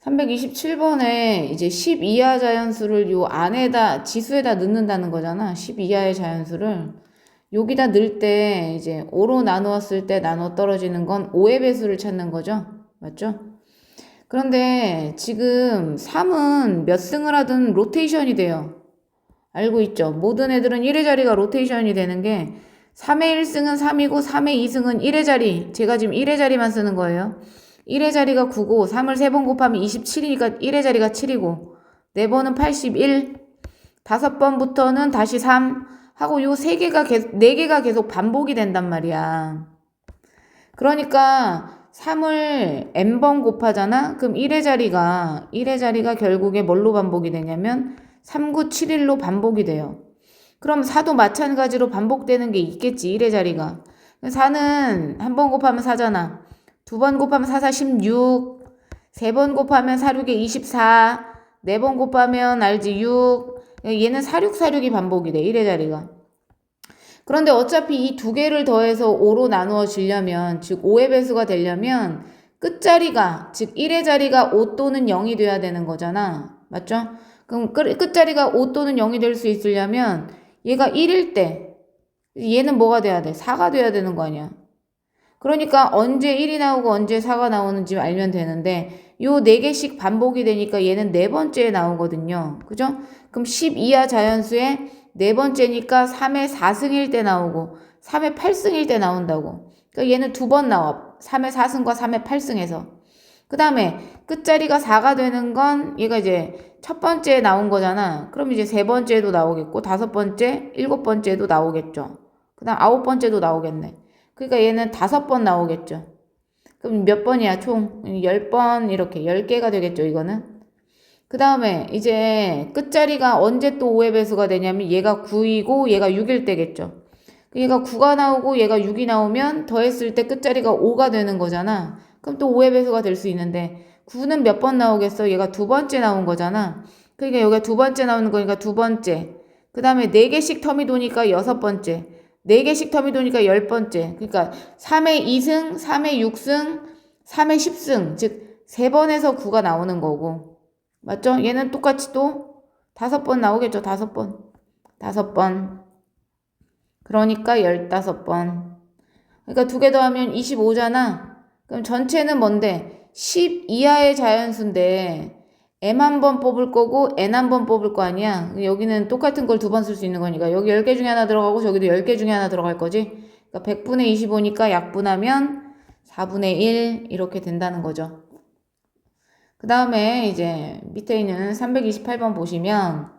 327번에 이제 10 이하 자연수를 요 안에다, 지수에다 넣는다는 거잖아. 10 이하의 자연수를. 여기다 넣을 때 이제 5로 나누었을 때 나눠 떨어지는 건 5의 배수를 찾는 거죠. 맞죠? 그런데 지금 3은 몇 승을 하든 로테이션이 돼요. 알고 있죠? 모든 애들은 1의 자리가 로테이션이 되는 게 3의 1승은 3이고 3의 2승은 1의 자리. 제가 지금 1의 자리만 쓰는 거예요. 1의 자리가 9고 3을 3번 곱하면 27이니까 1의 자리가 7이고 4번은 81, 5번부터는 다시 3 하고 요 3개가 계속 4개가 계속 반복이 된단 말이야. 그러니까 3을 n번 곱하잖아. 그럼 1의 자리가 결국에 뭘로 반복이 되냐면 3, 9, 7, 1로 반복이 돼요. 그럼 4도 마찬가지로 반복되는 게 있겠지. 1의 자리가. 4는 한 번 곱하면 4잖아. 두 번 곱하면 4, 4, 16. 세 번 곱하면 4, 6에 24. 네 번 곱하면 알지 6. 얘는 4, 6, 4, 6이 반복이 돼. 1의 자리가. 그런데 어차피 이 두 개를 더해서 5로 나누어지려면, 즉 5의 배수가 되려면 끝자리가, 즉 1의 자리가 5 또는 0이 돼야 되는 거잖아. 맞죠? 그럼 끝자리가 5 또는 0이 될 수 있으려면 얘가 1일 때 얘는 뭐가 돼야 돼? 4가 돼야 되는 거 아니야. 그러니까 언제 1이 나오고 언제 4가 나오는지 알면 되는데 요 4개씩 반복이 되니까 얘는 네 번째에 나오거든요. 그죠? 그럼 10 이하 자연수의 네 번째니까 3의 4승일 때 나오고 3의 8승일 때 나온다고. 그러니까 얘는 두 번 나와. 3의 4승과 3의 8승에서. 그 다음에 끝자리가 4가 되는 건 얘가 이제 첫 번째에 나온 거잖아. 그럼 이제 세 번째에도 나오겠고 다섯 번째, 일곱 번째에도 나오겠죠. 그 다음 아홉 번째도 나오겠네. 그러니까 얘는 5번 나오겠죠. 그럼 몇 번이야? 총 10번 이렇게 10개가 되겠죠, 이거는. 그 다음에 이제 끝자리가 언제 또 5의 배수가 되냐면 얘가 9이고 얘가 6일 때겠죠. 얘가 9가 나오고 얘가 6이 나오면 더했을 때 끝자리가 5가 되는 거잖아. 그럼 또 5의 배수가 될 수 있는데 9는 몇 번 나오겠어? 얘가 두 번째 나온 거잖아. 그러니까 여기가 두 번째 나오는 거니까 두 번째. 그 다음에 4개씩 텀이 도니까 여섯 번째. 4개씩 텀이 도니까 10번째. 그러니까 3의 2승, 3의 6승, 3의 10승. 즉 세 번에서 9가 나오는 거고. 맞죠? 얘는 똑같이 또 5번 나오겠죠. 5번. 5번. 그러니까 15번. 그러니까 두 개 더하면 25잖아. 그럼 전체는 뭔데? 10 이하의 자연수인데 m 한 번 뽑을 거고 n 한 번 뽑을 거 아니야. 여기는 똑같은 걸 두 번 쓸 수 있는 거니까 여기 10개 중에 하나 들어가고 저기도 10개 중에 하나 들어갈 거지. 그러니까 100분의 25니까 약분하면 4분의 1 이렇게 된다는 거죠. 그 다음에 이제 밑에 있는 328번 보시면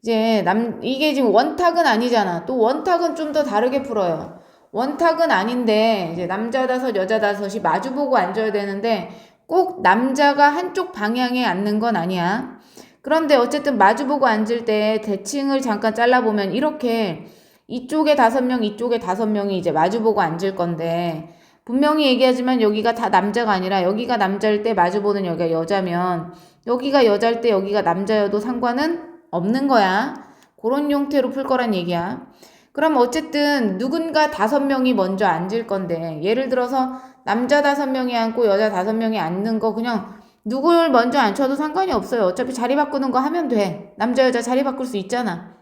이제 이게 지금 원탁은 아니잖아. 또 원탁은 좀 더 다르게 풀어요. 원탁은 아닌데 이제 남자 다섯 여자 다섯이 마주보고 앉아야 되는데 꼭 남자가 한쪽 방향에 앉는 건 아니야. 그런데 어쨌든 마주보고 앉을 때 대칭을 잠깐 잘라보면 이렇게 이쪽에 5명 이쪽에 5명이 이제 마주보고 앉을 건데 분명히 얘기하지만 여기가 다 남자가 아니라 여기가 남자일 때 마주보는 여기가 여자면 여기가 여자일 때 여기가 남자여도 상관은 없는 거야. 그런 형태로 풀 거란 얘기야. 그럼 어쨌든 누군가 5명이 먼저 앉을 건데 예를 들어서 남자 5명이 앉고 여자 5명이 앉는 거 그냥 누굴 먼저 앉혀도 상관이 없어요. 어차피 자리 바꾸는 거 하면 돼. 남자 여자 자리 바꿀 수 있잖아.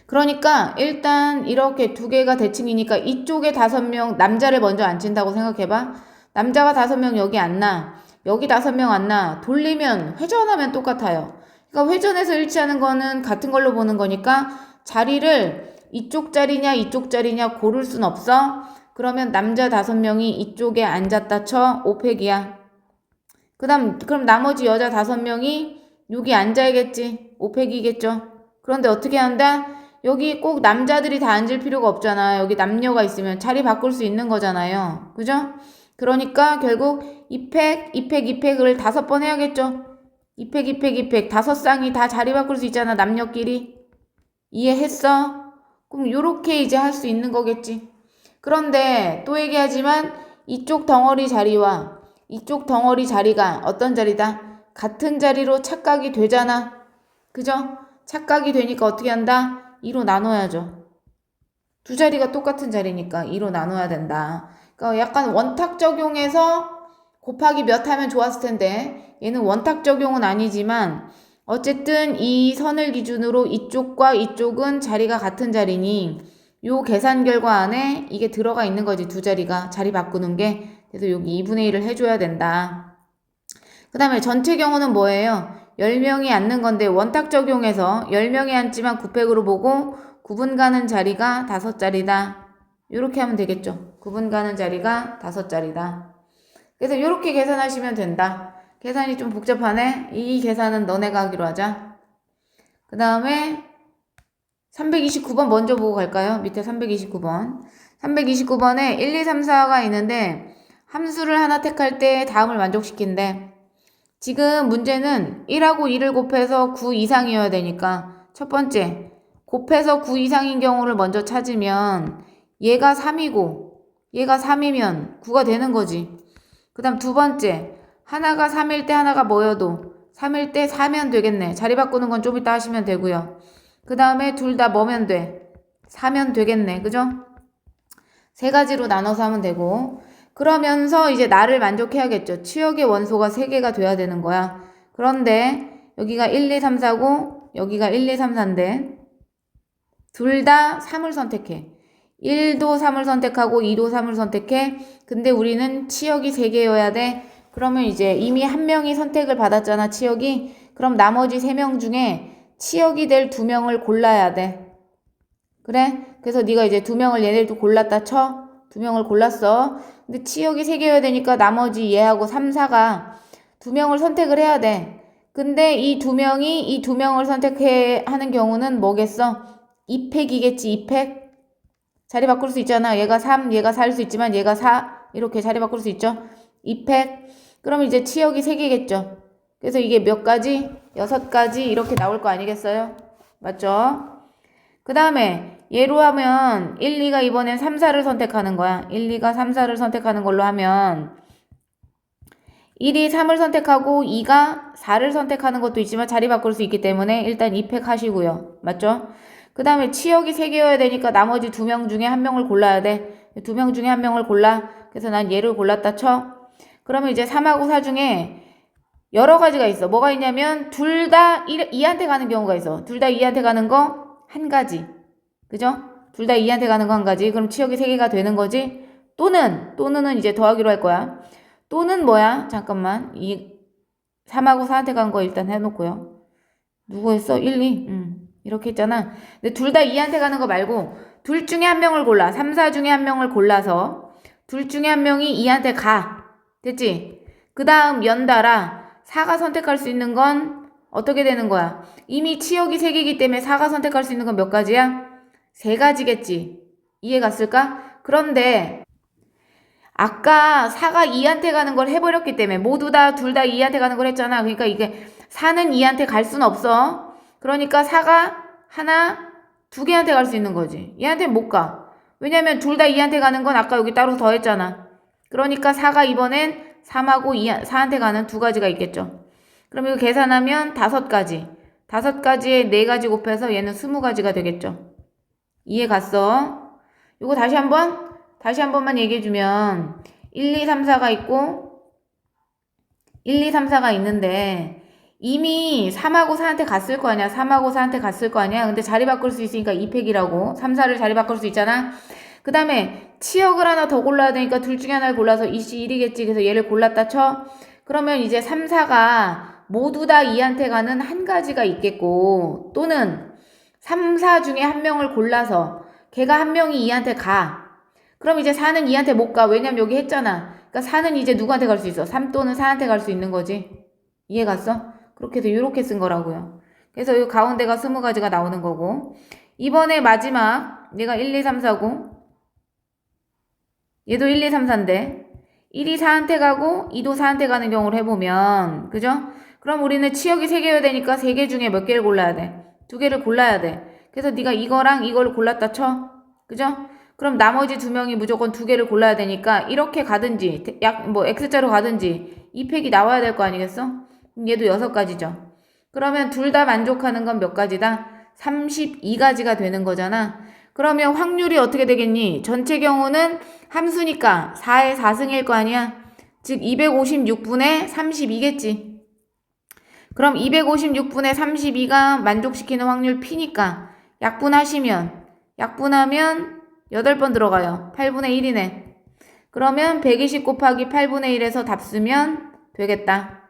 그러니까 일단 이렇게 두 개가 대칭이니까 이쪽에 5명 남자를 먼저 앉힌다고 생각해봐. 남자가 5명 여기 앉나 여기 5명 앉나 돌리면 회전하면 똑같아요. 그러니까 회전해서 일치하는 거는 같은 걸로 보는 거니까 자리를 이쪽 자리냐 이쪽 자리냐 고를 순 없어. 그러면 남자 5명이 이쪽에 앉았다 쳐 5팩이야. 그럼 나머지 여자 5명이 여기 앉아야겠지. 5팩이겠죠. 그런데 어떻게 한다? 여기 꼭 남자들이 다 앉을 필요가 없잖아. 여기 남녀가 있으면 자리 바꿀 수 있는 거잖아요. 그죠? 그러니까 결국 2팩, 2팩, 2팩을 5번 해야겠죠. 2팩, 2팩, 2팩. 5쌍이 다 자리 바꿀 수 있잖아. 남녀끼리. 이해했어? 그럼 요렇게 이제 할 수 있는 거겠지. 그런데 또 얘기하지만 이쪽 덩어리 자리와 이쪽 덩어리 자리가 어떤 자리다? 같은 자리로 착각이 되잖아. 그죠? 착각이 되니까 어떻게 한다? 2로 나눠야죠. 두 자리가 똑같은 자리니까 2로 나눠야 된다. 그러니까 약간 원탁 적용해서 곱하기 몇 하면 좋았을 텐데 얘는 원탁 적용은 아니지만 어쨌든 이 선을 기준으로 이쪽과 이쪽은 자리가 같은 자리니 요 계산 결과 안에 이게 들어가 있는 거지. 두 자리가 자리 바꾸는 게. 그래서 여기 2분의 1을 해줘야 된다. 그 다음에 전체 경우는 뭐예요? 10명이 앉는 건데 원탁 적용해서 10명이 앉지만 9팩으로 보고 구분 가는 자리가 5자리다. 이렇게 하면 되겠죠. 구분 가는 자리가 5자리다. 그래서 이렇게 계산하시면 된다. 계산이 좀 복잡하네. 이 계산은 너네가 하기로 하자. 그 다음에 329번 먼저 보고 갈까요? 밑에 329번. 329번에 1, 2, 3, 4가 있는데 함수를 하나 택할 때 다음을 만족시킨대. 지금 문제는 1하고 2를 곱해서 9 이상이어야 되니까 첫 번째, 곱해서 9 이상인 경우를 먼저 찾으면 얘가 3이고 얘가 3이면 9가 되는 거지. 그 다음 두 번째, 하나가 3일 때 하나가 뭐여도 3일 때 4면 되겠네. 자리 바꾸는 건 좀 이따 하시면 되고요. 그 다음에 둘 다 뭐면 돼? 4면 되겠네. 그죠? 세 가지로 나눠서 하면 되고 그러면서 이제 나를 만족해야겠죠. 치역의 원소가 3개가 돼야 되는 거야. 그런데 여기가 1, 2, 3, 4고 여기가 1, 2, 3, 4인데 둘 다 3을 선택해. 1도 3을 선택하고 2도 3을 선택해. 근데 우리는 치역이 3개여야 돼. 그러면 이제 이미 한 명이 선택을 받았잖아, 치역이. 그럼 나머지 3명 중에 치역이 될 2명을 골라야 돼. 그래? 그래서 네가 이제 2명을 얘네도 골랐다 쳐. 2명을 골랐어. 근데 치역이 3개여야 되니까 나머지 얘하고 3, 4가 2명을 선택을 해야 돼. 근데 이 2명이 이 2명을 선택하는 경우는 뭐겠어? 2팩이겠지, 2팩. 자리 바꿀 수 있잖아. 얘가 3, 얘가 4일 수 있지만 얘가 4 이렇게 자리 바꿀 수 있죠. 2팩. 그럼 이제 치역이 3개겠죠. 그래서 이게 몇 가지? 6가지 이렇게 나올 거 아니겠어요? 맞죠? 그 다음에 얘로 하면 1, 2가 이번엔 3, 4를 선택하는 거야. 1, 2가 3, 4를 선택하는 걸로 하면 1이 3을 선택하고 2가 4를 선택하는 것도 있지만 자리 바꿀 수 있기 때문에 일단 2팩 하시고요. 맞죠? 그 다음에 치역이 3개여야 되니까 나머지 2명 중에 1명을 골라야 돼. 2명 중에 1명을 골라. 그래서 난 얘를 골랐다 쳐. 그러면 이제 3하고 4 중에 여러 가지가 있어. 뭐가 있냐면 둘 다 2한테 가는 경우가 있어. 둘 다 2한테 가는 거 한 가지. 그죠? 둘 다 2한테 가는 거 한 가지. 그럼 치역이 3개가 되는 거지. 또는은 이제 더하기로 할 거야. 또는 뭐야? 잠깐만. 3하고 4한테 간 거 일단 해놓고요. 누구 했어? 1, 2. 이렇게 했잖아. 근데 둘 다 2한테 가는 거 말고 둘 중에 한 명을 골라. 3, 4 중에 한 명을 골라서 둘 중에 한 명이 2한테 가. 됐지? 그 다음 연달아 4가 선택할 수 있는 건 어떻게 되는 거야? 이미 치역이 3개이기 때문에 4가 선택할 수 있는 건 몇 가지야? 3가지겠지. 이해 갔을까? 그런데 아까 4가 2한테 가는 걸 해버렸기 때문에 모두 다 둘 다 2한테 가는 걸 했잖아. 그러니까 이게 4는 2한테 갈 수는 없어. 그러니까 4가 하나, 2개한테 갈 수 있는 거지. 얘한테는 못 가. 왜냐면 둘 다 2한테 가는 건 아까 여기 따로 더했잖아. 그러니까 4가 이번엔 3하고 4한테 가는 2가지가 있겠죠. 그럼 이거 계산하면 5가지. 5가지에 4가지 곱해서 얘는 20가지가 되겠죠. 이해 갔어? 이거 다시 한 번만 얘기해주면 1, 2, 3, 4가 있고 1, 2, 3, 4가 있는데 이미 3하고 4한테 갔을 거 아니야. 3하고 4한테 갔을 거 아니야. 근데 자리 바꿀 수 있으니까 2팩이라고. 3, 4를 자리 바꿀 수 있잖아. 그 다음에 치역을 하나 더 골라야 되니까 둘 중에 하나를 골라서 2씨 1이겠지. 그래서 얘를 골랐다 쳐. 그러면 이제 3, 4가 모두 다 2한테 가는 한 가지가 있겠고 또는 3, 4 중에 한 명을 골라서 걔가 한 명이 2한테 가. 그럼 이제 4는 2한테 못 가. 왜냐면 여기 했잖아. 그러니까 4는 이제 누구한테 갈 수 있어? 3 또는 4한테 갈 수 있는 거지. 이해 갔어? 그렇게 해서 이렇게 쓴 거라고요. 그래서 이 가운데가 20가지가 나오는 거고 이번에 마지막 얘가 1, 2, 3, 4고 얘도 1, 2, 3, 4인데 1이 4한테 가고 2도 4한테 가는 경우를 해보면 그죠? 그럼 우리는 치역이 3개여야 되니까 3개 중에 몇 개를 골라야 돼? 2개를 골라야 돼. 그래서 네가 이거랑 이걸 골랐다 쳐. 그죠? 그럼 나머지 2명이 무조건 2개를 골라야 되니까 이렇게 가든지 X자로 가든지 2팩이 나와야 될 거 아니겠어? 얘도 6가지죠. 그러면 둘 다 만족하는 건 몇 가지다? 32가지가 되는 거잖아. 그러면 확률이 어떻게 되겠니? 전체 경우는 함수니까 4의 4승일 거 아니야? 즉 256분의 32겠지. 그럼 256분의 32가 만족시키는 확률 P니까 약분하면 8번 들어가요. 8분의 1이네. 그러면 120 곱하기 8분의 1에서 답 쓰면 되겠다.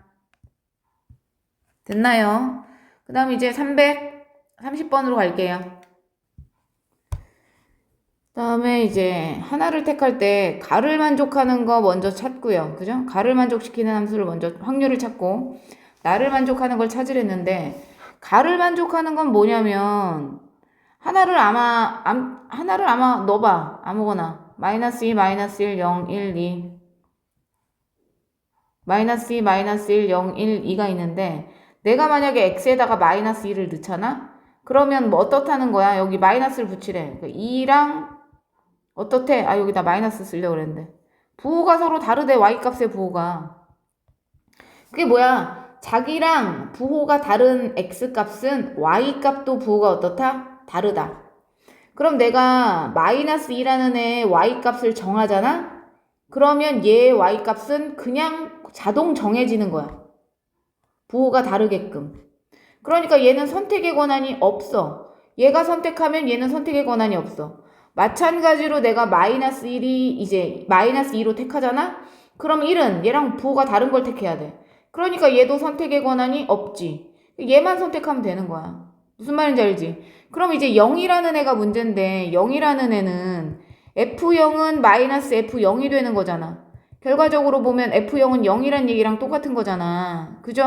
됐나요? 그 다음 이제 330번으로 갈게요. 다음에 이제 하나를 택할 때 가를 만족하는 거 먼저 찾고요. 그죠? 가를 만족시키는 함수를 먼저 확률을 찾고 나를 만족하는 걸 찾으랬는데 가를 만족하는 건 뭐냐면 하나를 아마 넣어봐. 아무거나. -2, -1, 0, 1, 2 -2, -1, 0, 1, 2가 있는데 내가 만약에 x에다가 -2를 넣잖아? 그러면 뭐 어떻다는 거야? 여기 마이너스를 붙이래. 2랑 어떻대? 여기다 마이너스 쓰려고 그랬는데. 부호가 서로 다르대, y값의 부호가. 그게 뭐야? 자기랑 부호가 다른 x값은 y값도 부호가 어떻다? 다르다. 그럼 내가 -2라는 애 y값을 정하잖아? 그러면 얘 y값은 그냥 자동 정해지는 거야. 부호가 다르게끔. 그러니까 얘는 선택의 권한이 없어. 얘가 선택하면 얘는 선택의 권한이 없어. 마찬가지로 내가 -1이 이제 -2로 택하잖아? 그럼 1은 얘랑 부호가 다른 걸 택해야 돼. 그러니까 얘도 선택의 권한이 없지. 얘만 선택하면 되는 거야. 무슨 말인지 알지? 그럼 이제 0이라는 애가 문제인데 0이라는 애는 F0은 -F0이 되는 거잖아. 결과적으로 보면 F0은 0이란 얘기랑 똑같은 거잖아. 그죠?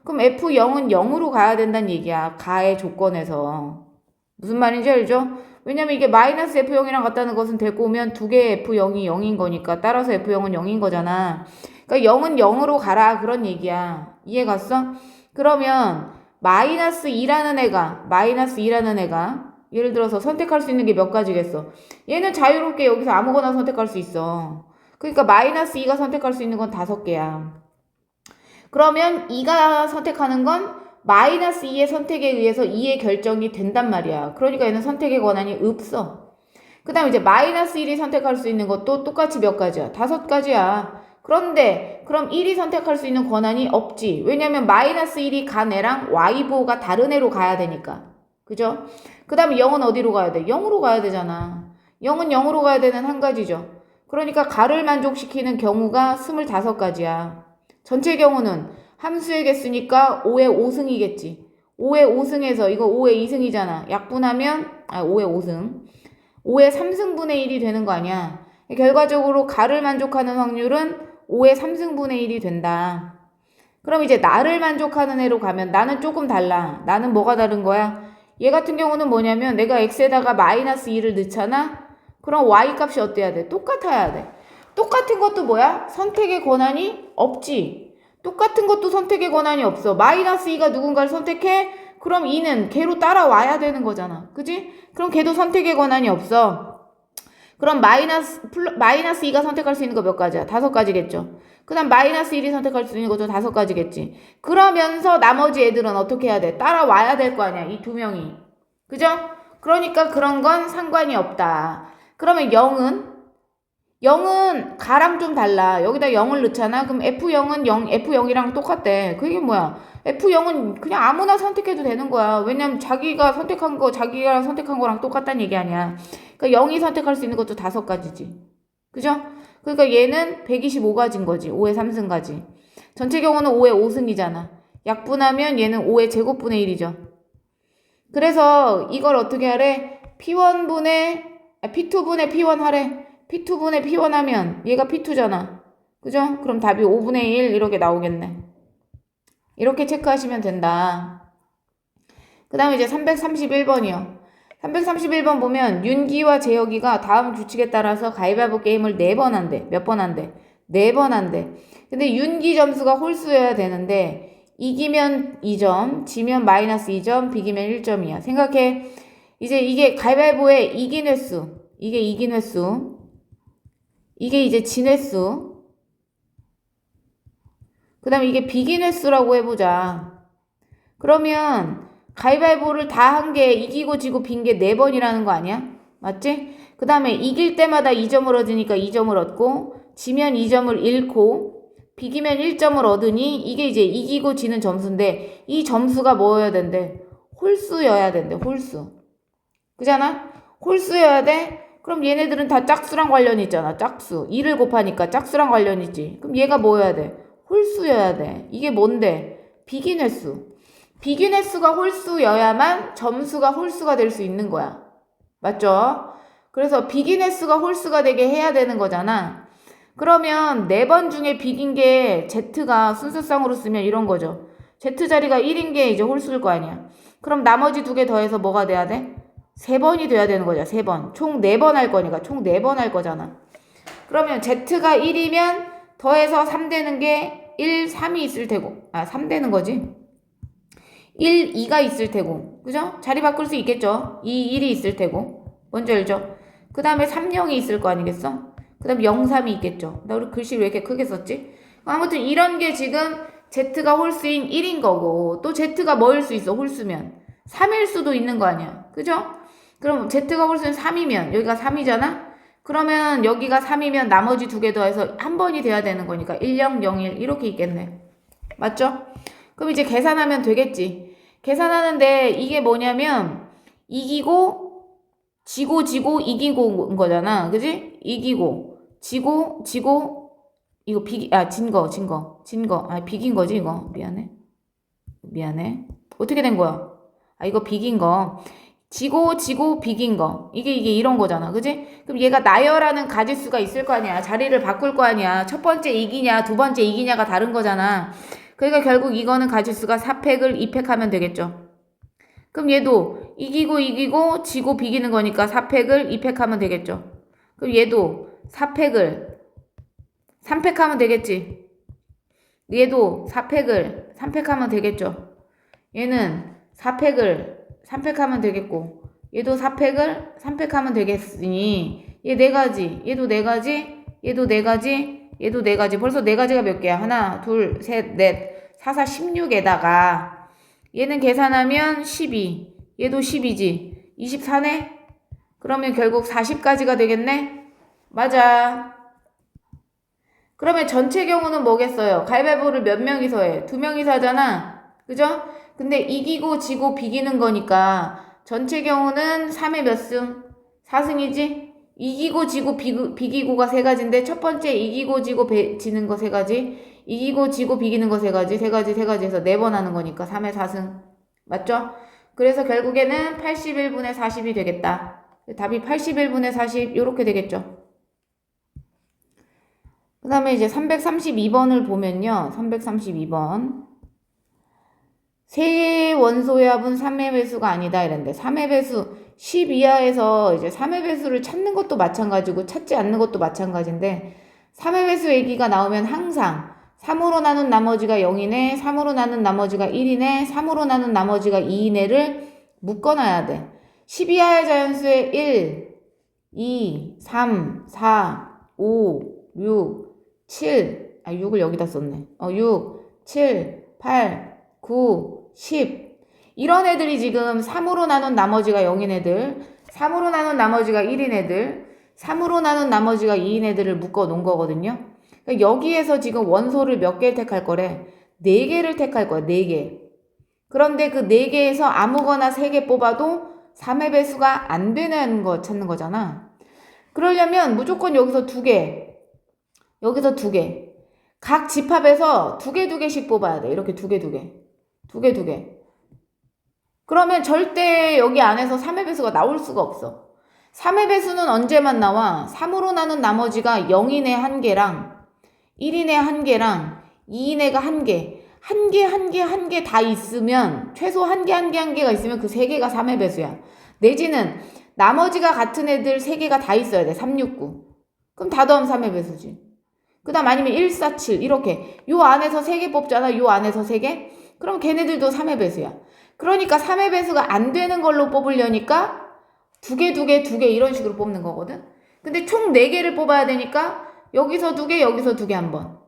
그럼 F0은 0으로 가야 된다는 얘기야. 가의 조건에서. 무슨 말인지 알죠? 왜냐면 이게 -F0이랑 같다는 것은 데리고 오면 두 개의 F0이 0인 거니까 따라서 F0은 0인 거잖아. 그러니까 0은 0으로 가라 그런 얘기야. 이해 갔어? 그러면 -2라는 애가 예를 들어서 선택할 수 있는 게 몇 가지겠어? 얘는 자유롭게 여기서 아무거나 선택할 수 있어. 그러니까 -2가 선택할 수 있는 건 5개야. 그러면 2가 선택하는 건 -2의 선택에 의해서 2의 결정이 된단 말이야. 그러니까 얘는 선택의 권한이 없어. 그 다음에 이제 -1이 선택할 수 있는 것도 똑같이 몇 가지야? 5가지야. 그런데 그럼 1이 선택할 수 있는 권한이 없지. 왜냐면 -1이 간 애랑 y보호가 다른 애로 가야 되니까. 그죠? 그 다음에 0은 어디로 가야 돼? 0으로 가야 되잖아. 0은 0으로 가야 되는 한 가지죠. 그러니까 가를 만족시키는 경우가 25가지야. 전체 경우는 함수의 개수니까 5의 5승이겠지. 5의 5승에서 이거 5의 2승이잖아. 약분하면 5의 5승. 5의 3승분의 1이 되는 거 아니야. 결과적으로 가를 만족하는 확률은 5의 3승분의 1이 된다. 그럼 이제 나를 만족하는 애로 가면 나는 조금 달라. 나는 뭐가 다른 거야? 얘 같은 경우는 뭐냐면 내가 x에다가 -2를 넣잖아? 그럼 y값이 어때야 돼? 똑같아야 돼. 똑같은 것도 뭐야? 선택의 권한이 없지. 똑같은 것도 선택의 권한이 없어. -2가 누군가를 선택해? 그럼 2는 걔로 따라와야 되는 거잖아. 그지? 그럼 걔도 선택의 권한이 없어. 그럼 -2가 선택할 수 있는 거 몇 가지야? 5가지겠죠. 그 다음 -1이 선택할 수 있는 것도 5가지겠지. 그러면서 나머지 애들은 어떻게 해야 돼? 따라와야 될 거 아니야. 이 두 명이. 그죠? 그러니까 그런 건 상관이 없다. 그러면 0은 가랑 좀 달라. 여기다 0을 넣잖아. 그럼 F0은 F0이랑 똑같대. 그게 뭐야? F0은 그냥 아무나 선택해도 되는 거야. 왜냐면 자기가 선택한 거랑 똑같다는 얘기 아니야. 그러니까 0이 선택할 수 있는 것도 5가지지. 그죠? 그러니까 얘는 125가지인 거지. 5의 3승가지. 전체 경우는 5의 5승이잖아. 약분하면 얘는 5의 제곱분의 1이죠. 그래서 이걸 어떻게 하래? P2분의 P1 하래. P2분의 P1 하면 얘가 P2잖아. 그죠? 그럼 답이 5분의 1 이렇게 나오겠네. 이렇게 체크하시면 된다. 그 다음에 이제 331번이요. 331번 보면 윤기와 재혁이가 다음 규칙에 따라서 가위바위보 게임을 4번 한대. 몇 번 한대? 4번 한대. 근데 윤기 점수가 홀수여야 되는데 이기면 2점, 지면 -2점, 비기면 1점이야. 생각해. 이제 이게 가위바위보의 이긴 횟수. 이게 이긴 횟수. 이게 이제 진 횟수. 그 다음에 이게 비긴 횟수라고 해보자. 그러면 가위바위보를 다 한 게 이기고 지고 빈 게 4번이라는 거 아니야? 맞지? 그 다음에 이길 때마다 2점을 얻으니까 2점을 얻고 지면 2점을 잃고 비기면 1점을 얻으니 이게 이제 이기고 지는 점수인데 이 점수가 뭐여야 된대? 홀수여야 된대. 홀수. 그잖아? 홀수여야 돼? 그럼 얘네들은 다 짝수랑 관련이 있잖아. 짝수. 2를 곱하니까 짝수랑 관련이 있지. 그럼 얘가 뭐여야 돼? 홀수여야 돼. 이게 뭔데? 비긴 횟수. 비긴 횟수가 홀수여야만 점수가 홀수가 될 수 있는 거야. 맞죠? 그래서 비긴 횟수가 홀수가 되게 해야 되는 거잖아. 그러면 4번 중에 비긴 게 Z가 순서상으로 쓰면 이런 거죠. Z자리가 1인 게 이제 홀수일 거 아니야. 그럼 나머지 2개 더해서 뭐가 돼야 돼? 3번이 돼야 되는 거죠. 3번. 총 4번 할 거니까 총 4번 할 거잖아. 그러면 Z가 1이면 더해서 3 되는 게 1, 3이 있을 테고. 3 되는 거지. 1, 2가 있을 테고. 그죠? 자리 바꿀 수 있겠죠? 2, 1이 있을 테고. 뭔지 알죠? 그 다음에 3, 0이 있을 거 아니겠어? 그 다음에 0, 3이 있겠죠? 나 우리 글씨 왜 이렇게 크게 썼지? 아무튼 이런 게 지금 Z가 홀수인 1인 거고 또 Z가 뭐일 수 있어? 홀수면 3일 수도 있는 거 아니야. 그죠? 그럼 Z가 홀수는 3이면 여기가 3이잖아? 그러면 여기가 3이면 나머지 2개 더해서 한 번이 돼야 되는 거니까 1, 0, 0, 1 이렇게 있겠네. 맞죠? 그럼 이제 계산하면 되겠지. 계산하는데 이게 뭐냐면 이기고 지고 이기고인 거잖아. 그지? 이기고 지고 이거 진 거. 비긴 거지 이거. 미안해. 어떻게 된 거야? 이거 비긴 거. 지고 비긴 거. 이게 이런 거잖아. 그지? 그럼 얘가 나열하는 가짓수가 있을 거 아니야. 자리를 바꿀 거 아니야. 첫 번째 이기냐, 두 번째 이기냐가 다른 거잖아. 그러니까 결국 이거는 가짓수가 4팩을 2팩 하면 되겠죠. 그럼 얘도 이기고 지고 비기는 거니까 4팩을 2팩 하면 되겠죠. 그럼 얘도 4팩을 3팩 하면 되겠지. 얘도 4팩을 3팩 하면 되겠죠. 얘는 4팩을 3팩 하면 되겠고 얘도 4팩을 3팩 하면 되겠으니 얘 4가지, 얘도 4가지, 얘도 4가지, 얘도 4가지. 벌써 4가지가 몇 개야? 하나, 둘, 셋, 넷, 4, 4, 16에다가 얘는 계산하면 12, 얘도 10이지. 24네? 그러면 결국 40까지가 되겠네? 맞아. 그러면 전체 경우는 뭐겠어요? 가위바위보를 몇 명이서 해? 2명이서 하잖아. 그죠? 근데 이기고 지고 비기는 거니까 전체 경우는 3의 몇 승? 4승이지? 이기고 지고 비기고가 3가지인데 첫 번째 이기고 지고 지는 거 3가지, 이기고 지고 비기는 거 3가지, 3가지 해서 4번 하는 거니까 3의 4승. 맞죠? 그래서 결국에는 81분의 40이 되겠다. 답이 81분의 40 이렇게 되겠죠. 그 다음에 이제 332번을 보면요. 332번. 세 원소의 합은 3의 배수가 아니다 이랬는데 3의 배수 10 이하에서 이제 3의 배수를 찾는 것도 마찬가지고 찾지 않는 것도 마찬가지인데 3의 배수 얘기가 나오면 항상 3으로 나눈 나머지가 0이네, 3으로 나눈 나머지가 1이네, 3으로 나눈 나머지가 2이네를 묶어놔야 돼. 10 이하의 자연수의 1, 2, 3, 4, 5, 6, 7, 6을 여기다 썼네. 6, 7, 8, 9, 10 이런 애들이 지금 3으로 나눈 나머지가 0인 애들, 3으로 나눈 나머지가 1인 애들, 3으로 나눈 나머지가 2인 애들을 묶어 놓은 거거든요. 그러니까 여기에서 지금 원소를 몇 개를 택할 거래? 4개를 택할 거야. 4개. 그런데 그 4개에서 아무거나 3개 뽑아도 3의 배수가 안 되는 거 찾는 거잖아. 그러려면 무조건 여기서 2개, 여기서 2개. 각 집합에서 2개씩 뽑아야 돼. 이렇게 2개. 그러면 절대 여기 안에서 3의 배수가 나올 수가 없어. 3의 배수는 언제만 나와? 3으로 나눈 나머지가 0인의 1개랑 1인의 1개랑 2인의가 1개. 한 개 다 있으면 최소 1개가 있으면 그 3개가 3의 배수야. 내지는 나머지가 같은 애들 3개가 다 있어야 돼. 3, 6, 9. 그럼 다 더하면 3의 배수지. 그 다음 아니면 1, 4, 7 이렇게 요 안에서 3개 뽑잖아. 요 안에서 3개. 그럼 걔네들도 3의 배수야. 그러니까 3의 배수가 안 되는 걸로 뽑으려니까 2개 이런 식으로 뽑는 거거든. 근데 총 4개를 뽑아야 되니까 여기서 2개, 여기서 2개 한 번.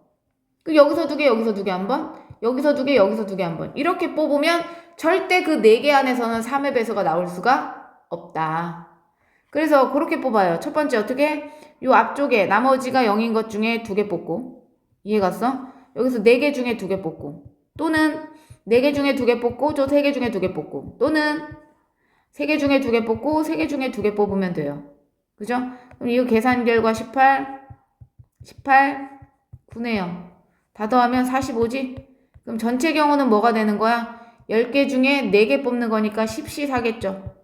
여기서 2개, 여기서 2개 한 번. 여기서 2개, 여기서 2개 한 번. 이렇게 뽑으면 절대 그 4개 안에서는 3의 배수가 나올 수가 없다. 그래서 그렇게 뽑아요. 첫 번째 어떻게? 요 앞쪽에 나머지가 0인 것 중에 2개 뽑고. 이해갔어? 여기서 4개 중에 2개 뽑고 또는 4개 중에 2개 뽑고 저 3개 중에 2개 뽑고 또는 3개 중에 2개 뽑고 3개 중에 2개 뽑으면 돼요. 그죠? 그럼 이거 계산 결과 18, 9네요. 다 더하면 45지? 그럼 전체 경우는 뭐가 되는 거야? 10개 중에 4개 뽑는 거니까 10C4겠죠.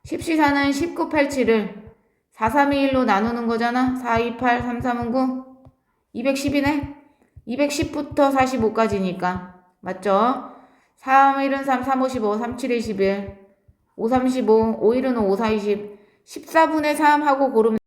10C4는 1987을 4321로 나누는 거잖아. 428, 33은 9. 210이네. 210부터 45까지니까. 맞죠? 3일은 3, 3, 55, 37, 21, 5, 35, 5일은 5, 4, 20, 14분의 3 하고 고르면